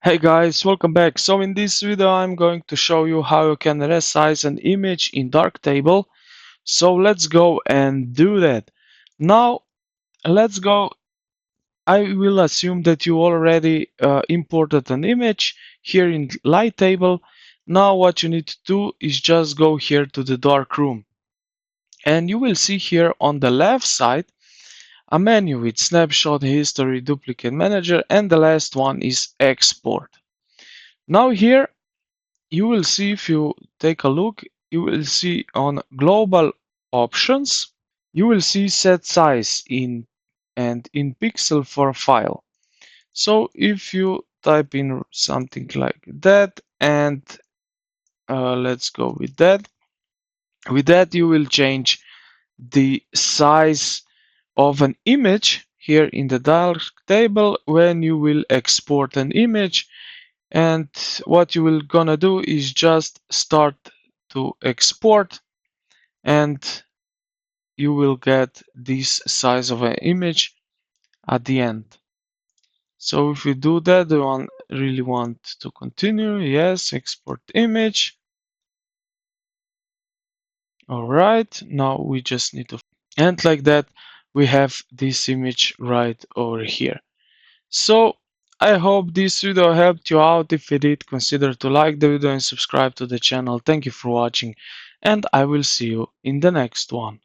Hey guys, welcome back. So in this video I'm going to show you how you can resize an image in Darktable. So let's go and do that. Now let's go. I will assume that you already imported an image here in Lighttable. Now what you need to do is just go here to the darkroom. And you will see here on the left side a menu with snapshot, history, duplicate manager, and the last one is export. Now here you will see, if you take a look, you will see on global options, you will see set size in pixel for file. So if you type in something like that and let's go with that. With that you will change the size of an image here in the Darktable when you will export an image. And what you will gonna do is just start to export and you will get this size of an image at the end. So if you do that, the one really want to continue, yes, export image. All right, now we just need to, and like that, we have this image right over here. So I hope this video helped you out. If it did, consider to like the video and subscribe to the channel. Thank you for watching, and I will see you in the next one.